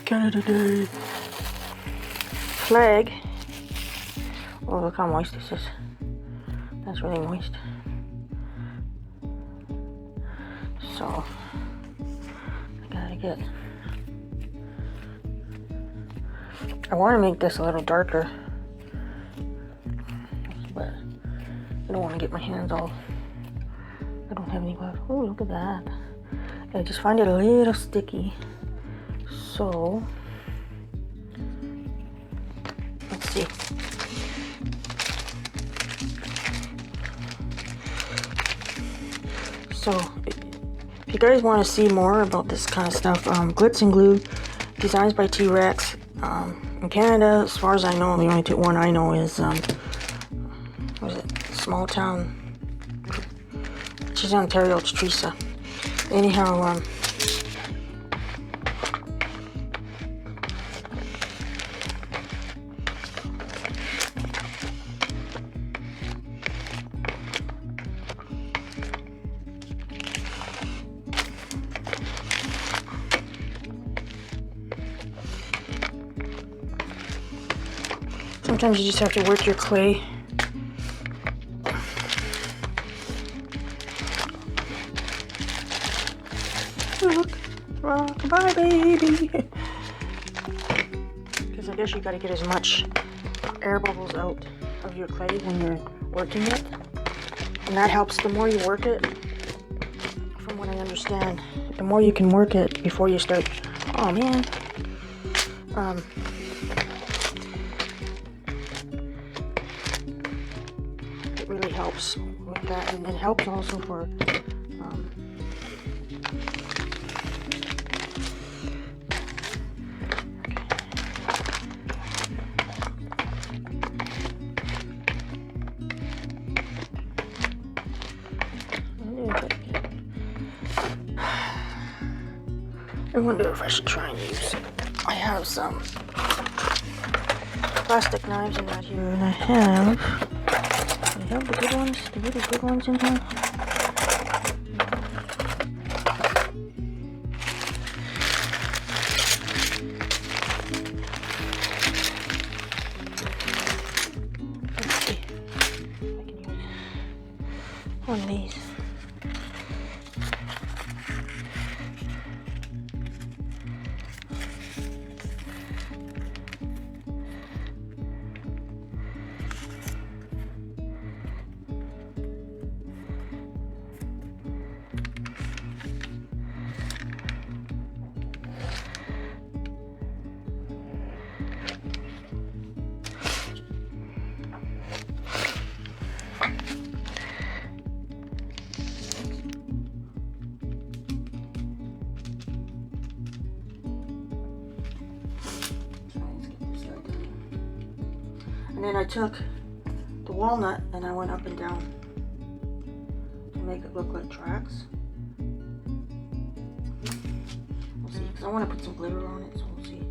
Canada Day. Flag. Oh, look how moist this is. That's really moist. So, I gotta get... I want to make this a little darker, but I don't want to get my hands all... I don't have any gloves. Oh, look at that. I just find it a little sticky. So, let's see. So, if you guys want to see more about this kind of stuff, Glitz and Glue, designs by T-Rex. In Canada, as far as I know, the only one I know is, what is it? Small Town. She's in Ontario, it's Teresa. Anyhow, sometimes you just have to work your clay. Look, rock-a-bye, baby. Because I guess you gotta get as much air bubbles out of your clay when you're working it. And that helps the more you work it. From what I understand, the more you can work it before you start. Oh man. It really helps with that, and it helps also for I wonder if I should try and use. I have some plastic knives in that here, and I have the good ones, the really good ones in here. Let's see if I can use one of these. And then I took the walnut and I went up and down to make it look like tracks. We'll see, because I want to put some glitter on it, so we'll see.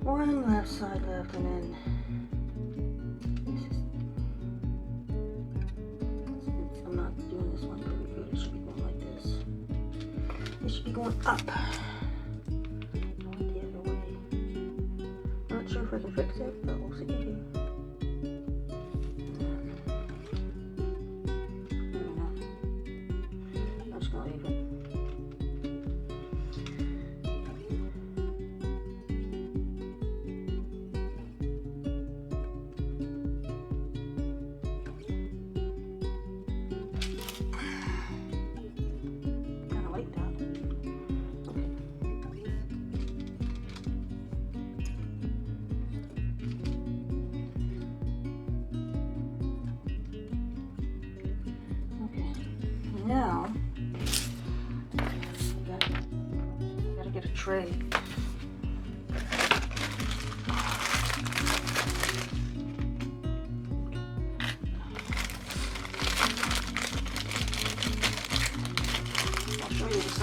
One left side left, and then I'm not doing this one pretty good. It should be going like this. It should be going up, not the other way. Not sure if I can fix it, but we'll see. I don't know. I'm just gonna leave it. Now, I gotta get a tray.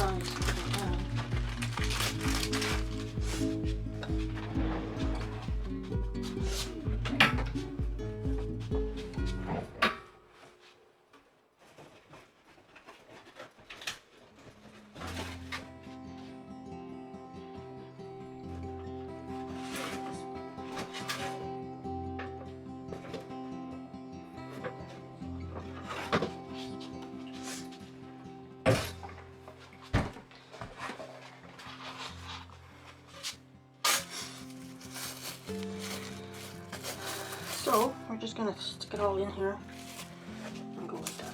sides if I can. So we're just gonna stick it all in here and go like that.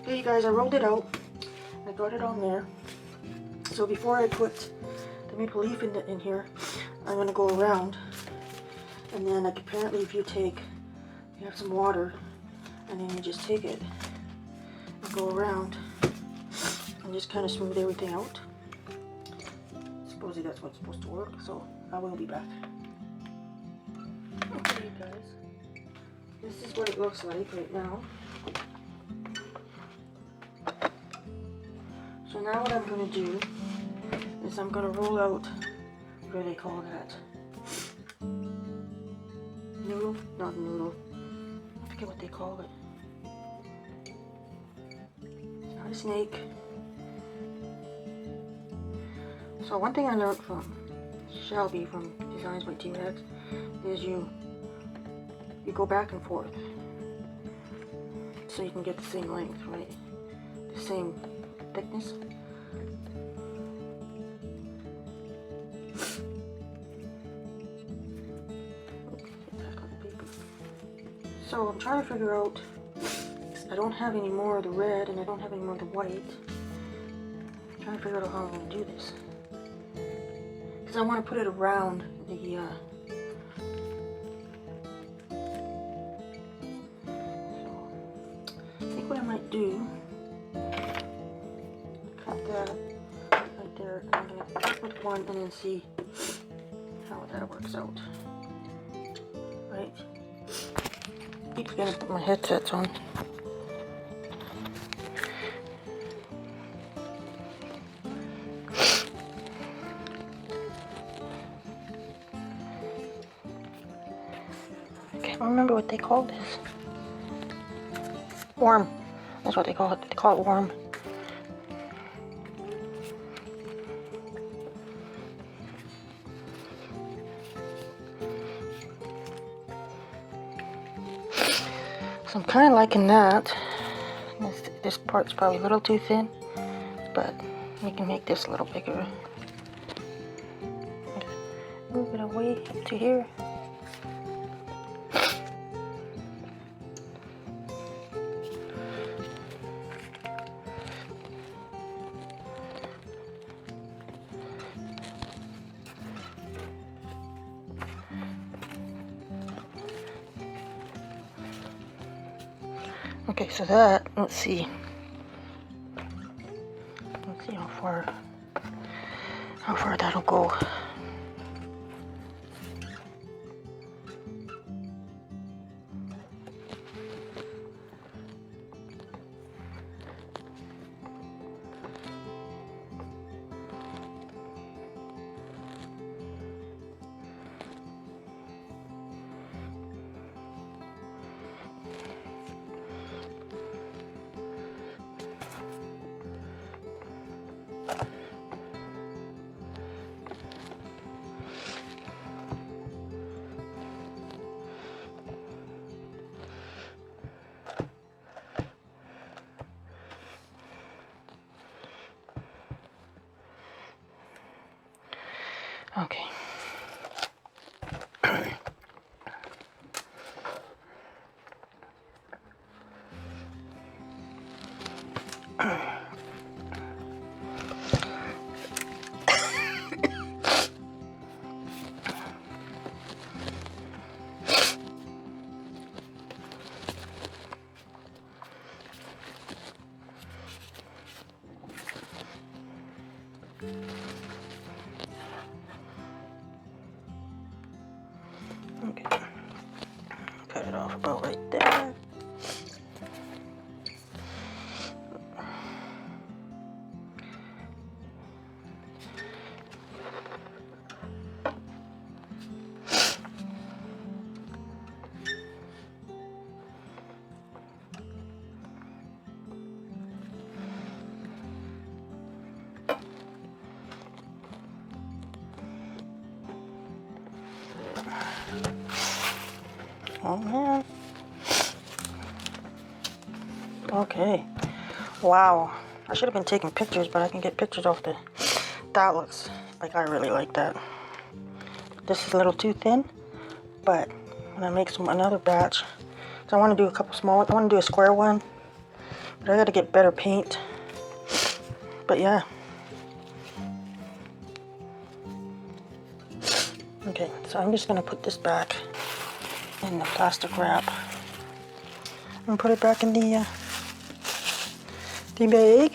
Okay, you guys, I rolled it out. I got it on there. So before I put the maple leaf in here, I'm going to go around. And then, like, apparently if you have some water, and then you just take it and go around and just kind of smooth everything out. Supposedly that's what's supposed to work, so I will be back. Okay, you guys, this is what it looks like right now. So now what I'm going to do is I'm going to roll out, what do they call that? Noodle? Not noodle. I forget what they call it. It's not a snake. So one thing I learned from Shelby from Designs by T-Rex is you go back and forth so you can get the same length, right? The same thickness. So I'm trying to figure out, I don't have any more of the red and I don't have any more of the white. I'm trying to figure out how I'm going to do this. Because I want to put it around the so I think what I might do, cut that right there, and I'm going to cut with one and then see how that works out. Right? I keep forgetting to put my headsets on. I can't remember what they call this. Worm. That's what they call it. They call it worm. So I'm kind of liking that. This part's probably a little too thin, but we can make this a little bigger. Move it away to here. Okay, so that, let's see how far that'll go. Okay. Okay. Cut it off about right there. Oh man. Okay. Wow. I should have been taking pictures, but I can get pictures off the... That looks like I really like that. This is a little too thin, but I'm gonna make another batch. So I want to do a couple small ones. I want to do a square one, but I got to get better paint. But yeah. Okay, so I'm just gonna put this back in the plastic wrap and put it back in the bag.